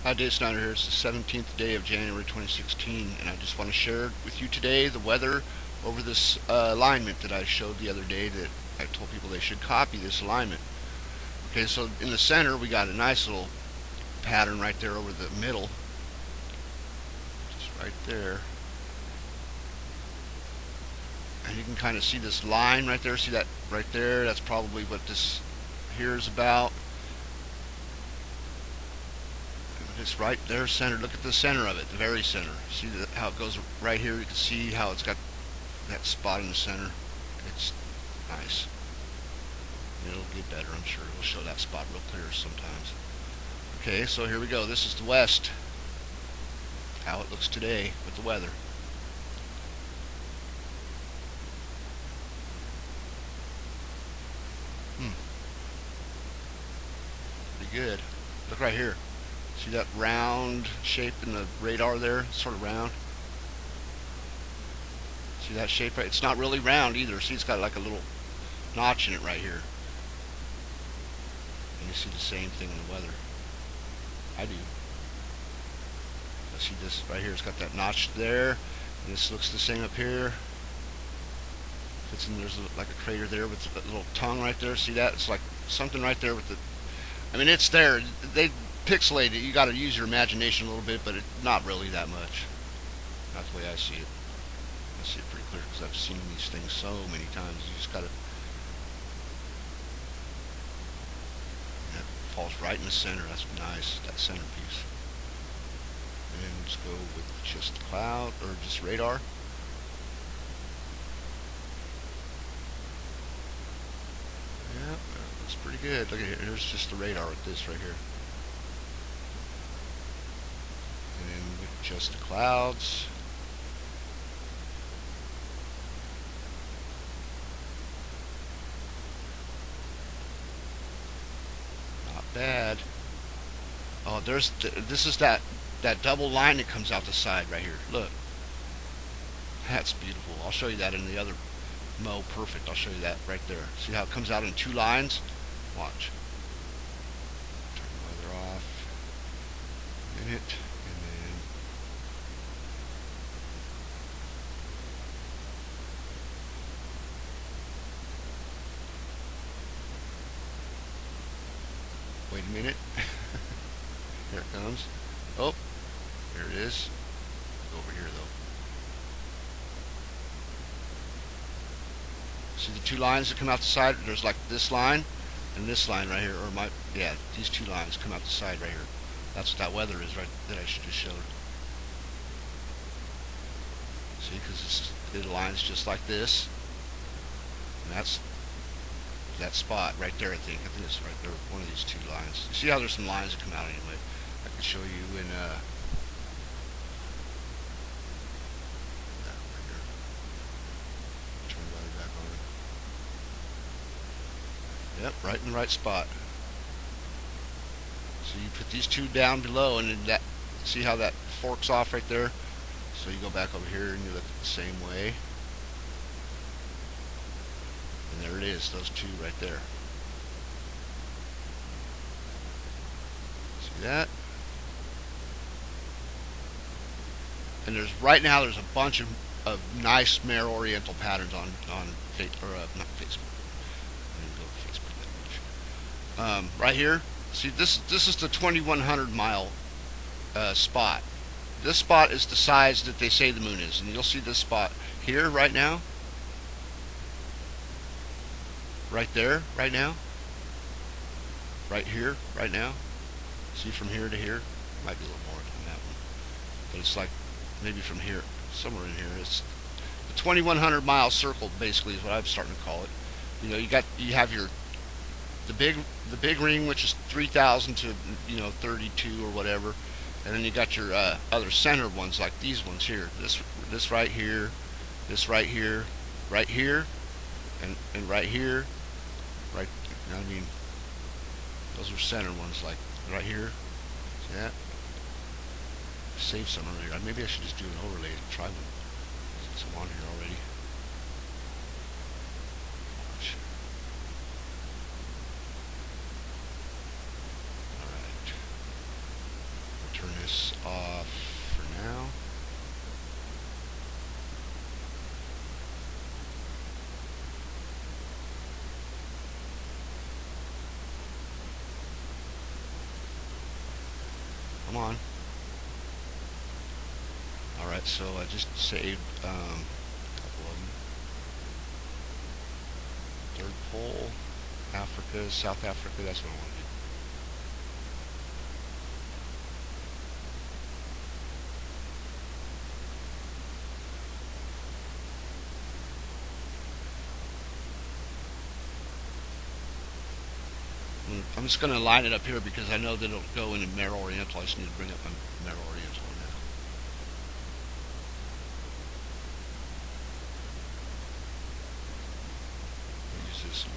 Hi, Dave Snyder here. It's the 17th day of January 2016, and I just want to share with you today the weather over this alignment that I showed the other day that I told people they should copy this alignment. Okay, so in the center we got a nice little pattern right there over the middle, just right there. And you can kind of see this line right there. See that right there? That's probably what this here is about. It's right there centered. Look at the center of it, the very center. See how it goes right here? You can see how it's got that spot in the center. It's nice. It'll get better, I'm sure. We'll show that spot real clear sometimes. Okay, so here we go. This is the west. How it looks today with the weather. Pretty good. Look right here. See that round shape in the radar there? It's sort of round. See that shape right? It's not really round either. See, it's got like a little notch in it right here. And you see the same thing in the weather. I do. I see this right here. It's got that notch there. And this looks the same up here. Fits in. There's like a crater there with a little tongue right there. See that? It's like something right there with the. I mean, it's there. They pixelate it. You got to use your imagination a little bit, but not really that much. That's the way I see it. I see it pretty clear because I've seen these things so many times. You just got to. That falls right in the center. That's nice. That centerpiece. And then just go with just cloud or just radar. Yeah, that's pretty good. Look at here. Here's just the radar with this right here. And then with just the clouds. Not bad. Oh, this is that double line that comes out the side right here. Look. That's beautiful. I'll show you that in the other Mo Perfect. I'll show you that right there. See how it comes out in two lines? Watch. Turn the weather off. A minute. And then wait a minute. Here it comes. Oh, there it is. Go over here though. See the two lines that come out the side? There's like this line and this line right here, or these two lines come out the side right here. That's what that weather is right that I just showed. See, because it lines just like this, and that's that spot right there. I think it's right there, one of these two lines. You see how there's some lines that come out anyway. I can show you in yep, right in the right spot. So you put these two down below, and then that, see how that forks off right there? So you go back over here and you look at the same way. And there it is, those two right there. See that? And right now there's a bunch of nice Mare Oriental patterns on not Facebook. I didn't go to Facebook that much. Right here, see this is the 2100 mile spot. This spot is the size that they say the moon is, and you'll see this spot here right now, right there right now, right here right now. See from here to here, might be a little more on that one, but it's like maybe from here, somewhere in here. It's the 2100 mile circle basically is what I'm starting to call it. You know, you have your the big ring, which is 3,000 to 32 or whatever, and then you got your other center ones like these ones here. This right here, this right here, right here, and right here, right. I mean, those are center ones like right here. See that? Save some earlier. Maybe I should just do an overlay and try one since I'm on here already. Watch. Alright. turn this off for now. Come on. Alright, so I just saved a couple of them. Third pole, Africa, South Africa, that's what I want to do. I'm just going to line it up here because I know that it'll go into Mare Oriental. I just need to bring up my Mare Oriental now. Use this one.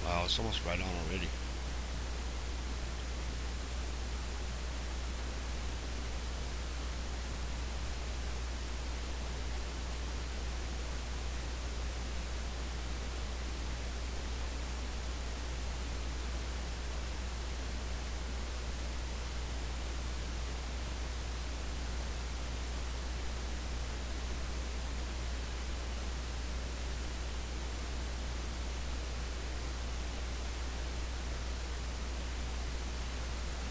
Wow, it's almost right on already.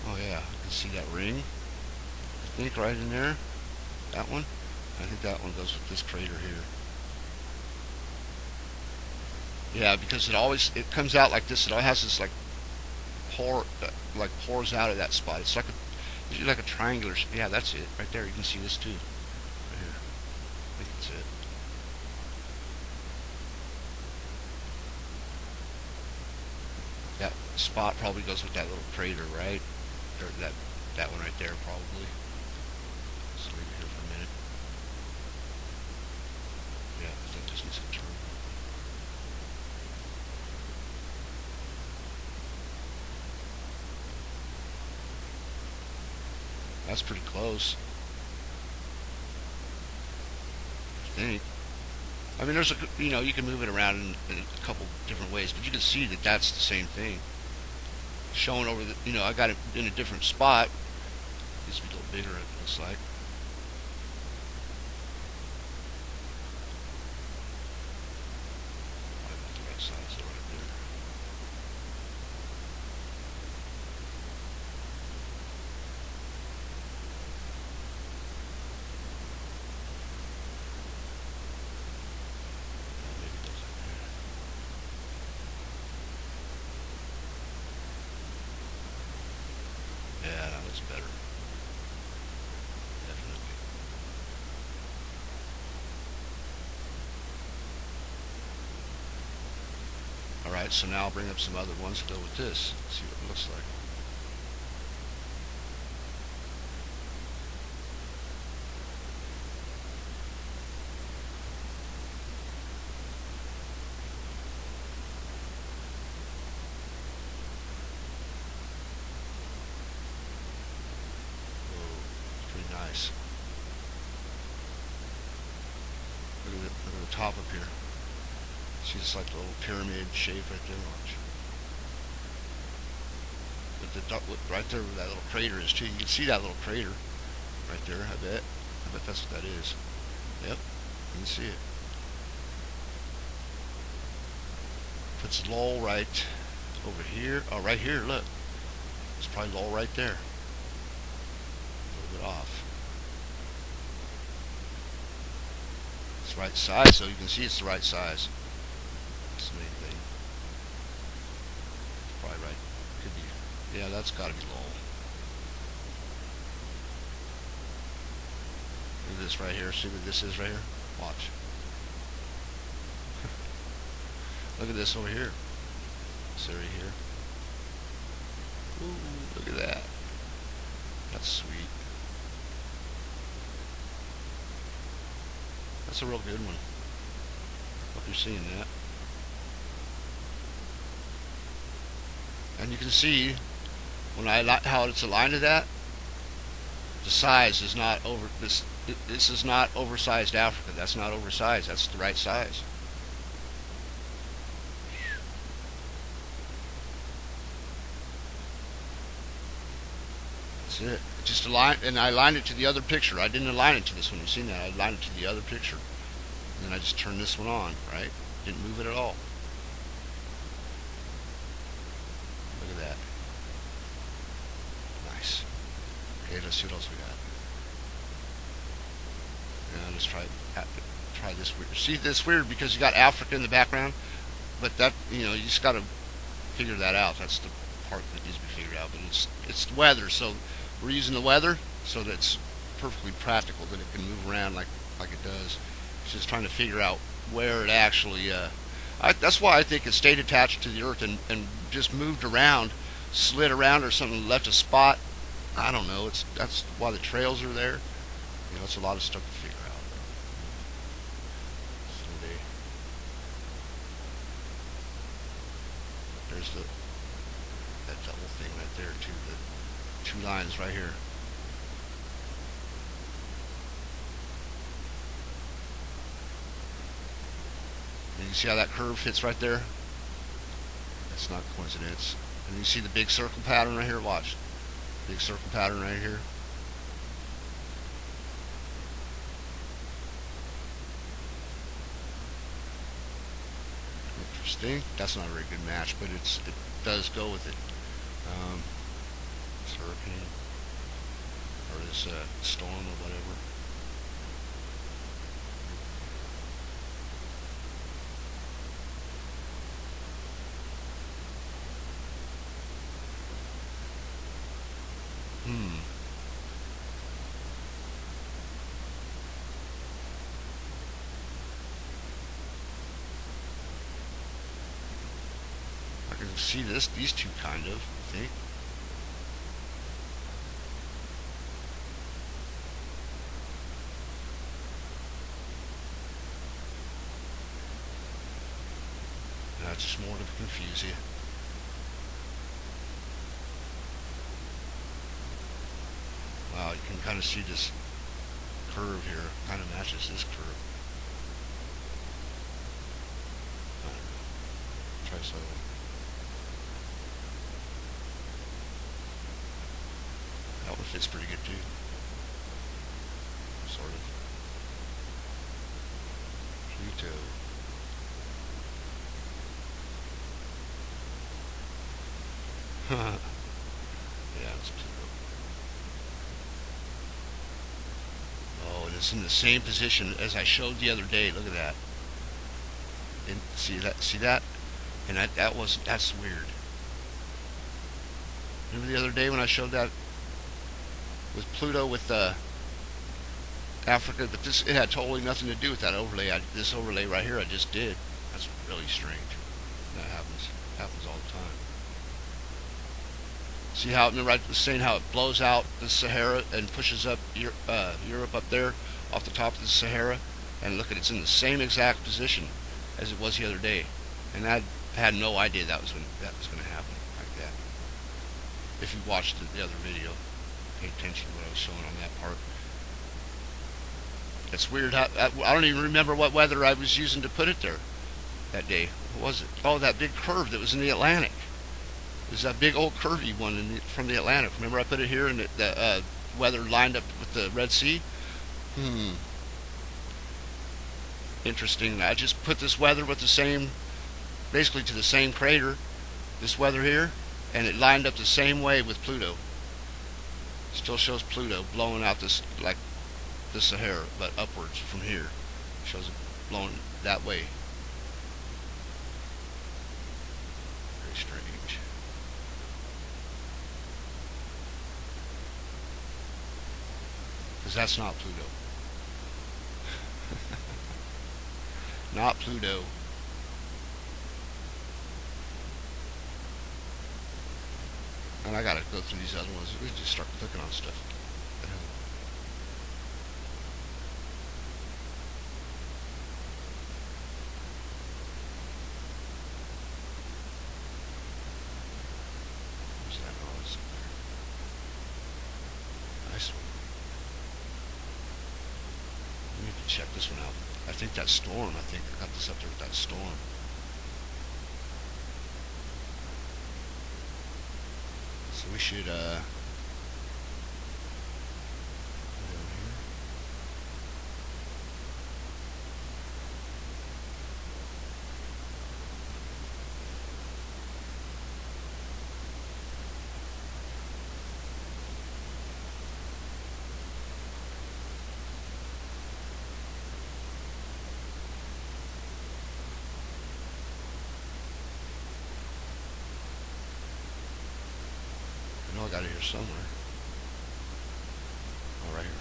Oh yeah, I can see that ring. I think right in there. That one. I think that one goes with this crater here. Yeah, because it comes out like this. It all has this like pours out of that spot. It's usually like a triangular. Yeah, that's it right there. You can see this too. Right here. I think that's it. That spot probably goes with that little crater, right? Or that one right there probably. So leave it here for a minute. Yeah, I think this needs to turn. That's pretty close, I think. I mean, you can move it around in a couple different ways, but you can see that that's the same thing. Showing over I got it in a different spot. Needs to be a little bigger, it looks like. Probably about the right size though, right there. Maybe it goes like there. Yeah, that looks better. Definitely. Alright, so now I'll bring up some other ones to go with this. See what it looks like. Whoa, it's pretty nice. Look at the top up here. See, it's like a little pyramid shape right there. Watch. But right there where that little crater is too. You can see that little crater right there. I bet. I bet that's what that is. Yep, you can see it. Puts Lowell right over here. Oh, right here. Look, it's probably Lowell right there. A little bit off. It's the right size, so you can see it's the right size. That's the main thing. It's probably right. Could be. Yeah, that's got to be Lowell. Look at this right here. See what this is right here? Watch. Look at this over here. This area here. Ooh, look at that. That's sweet. That's a real good one. Hope you're seeing that. And you can see when how it's aligned to that. The size is not over this. This is not oversized Africa. That's not oversized. That's the right size. That's it. Just align, and I aligned it to the other picture. I didn't align it to this one. You've seen that. I aligned it to the other picture, and then I just turned this one on. Right? Didn't move it at all. Look at that. Nice. Okay, let's see what else we got. Yeah, let's try this weird. See, this weird because you got Africa in the background, but that, you just got to figure that out. That's the part that needs to be figured out. But it's the weather, so we're using the weather so that it's perfectly practical that it can move around like it does. It's just trying to figure out where it actually. That's why I think it stayed attached to the Earth and just moved around, slid around or something, left a spot. I don't know. That's why the trails are there. It's a lot of stuff to figure out. So there's that double thing right there too. The two lines right here. And you see how that curve fits right there? That's not coincidence. And you see the big circle pattern right here? Watch. Big circle pattern right here. Interesting. That's not a very good match, but it does go with it. This hurricane or this storm or whatever. I can see these two kind of, I think. That's just more to confuse you. Wow, you can kind of see this curve here. Kind of matches this curve. Try something. That one fits pretty good too. Sort of. Pluto. Yeah, it's Pluto. Oh, and it's in the same position as I showed the other day. Look at that. And see that? See that? And that's weird. Remember the other day when I showed that with Pluto with Africa, but it had totally nothing to do with that overlay. This overlay right here I just did. That's really strange. That happens all the time. See how, remember I was saying how it blows out the Sahara and pushes up Europe up there off the top of the Sahara? And look at it's in the same exact position as it was the other day. And I had no idea that was going to happen like that. If you watched the other video, pay attention to what I was showing on that part. It's weird how I don't even remember what weather I was using to put it there that day. What was it? Oh, that big curve that was in the Atlantic. It was that big old curvy one from the Atlantic. Remember I put it here and the weather lined up with the Red Sea? Interesting. I just put this weather with the same, basically to the same crater, this weather here, and it lined up the same way with Pluto. Still shows Pluto blowing out this, like the Sahara, but upwards from here. Shows it blowing that way. Very strange. Because that's not Pluto. Not Pluto. And I gotta go through these other ones. We just start clicking on stuff. Where's that? Oh, it's up there. Nice one. check this one out. I think that storm. I think I got this up there with that storm. So we should I know I got it here somewhere. Oh, right here.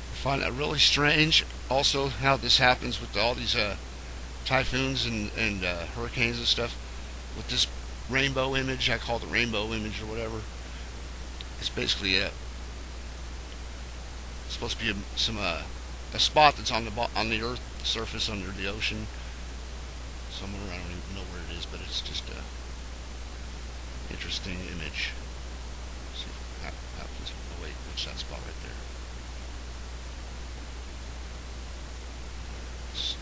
I find that really strange. Also, how this happens with all these typhoons and hurricanes and stuff. With this rainbow image, I call it the rainbow image or whatever. It's basically it's supposed to be a spot that's on the Earth surface under the ocean somewhere. I don't even know where it is, but it's just a interesting image. Let's see if that happens. Oh wait, what's that spot right there? Let's see.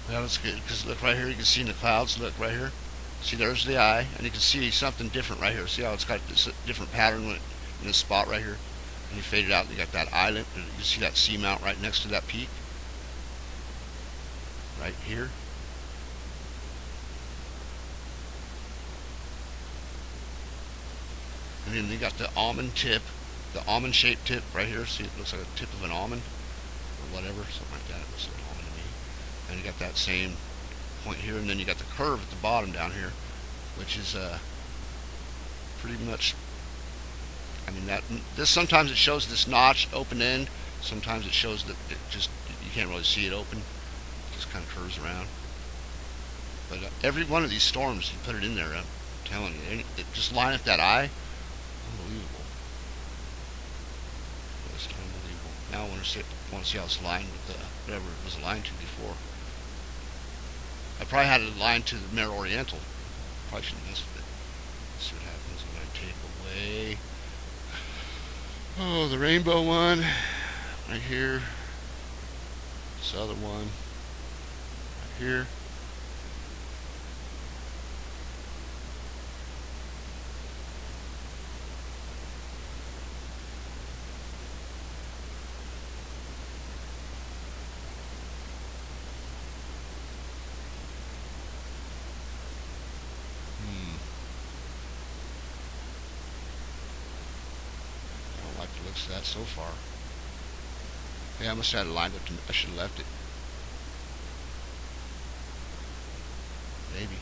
Well, that's good because look right here. You can see in the clouds. Look right here. See, there's the eye, and you can see something different right here. See how it's got this different pattern in this spot right here. And you fade it out. And you got that island. You see that seamount right next to that peak, right here. And then you got the almond tip, the almond-shaped tip right here. See, it looks like a tip of an almond or whatever, something like that. It looks like an almond to me. And you got that same point here, and then you got the curve at the bottom down here, which is pretty much. I mean that this sometimes it shows this notch open end. Sometimes it shows that it just you can't really see it open. It just kind of curves around. But every one of these storms, you put it in there. I'm telling you, it just line up that eye. Unbelievable. Just unbelievable. Now I want to see how it's lined with whatever it was aligned to before. I probably had it aligned to the Mare Oriental. Probably shouldn't mess with it. Let's see what happens when I take away. Oh, the rainbow one right here. This other one right here. Like the looks of that so far. Yeah, I must have had it lined up. I should have left it. Maybe.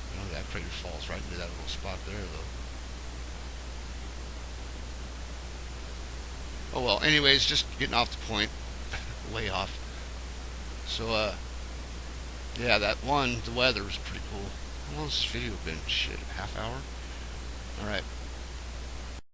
You know, that crater falls right into that little spot there, though. Oh well. Anyways, just getting off the point, way off. So Yeah, that one, the weather was pretty cool. How long has this video been? Shit, half hour? Alright.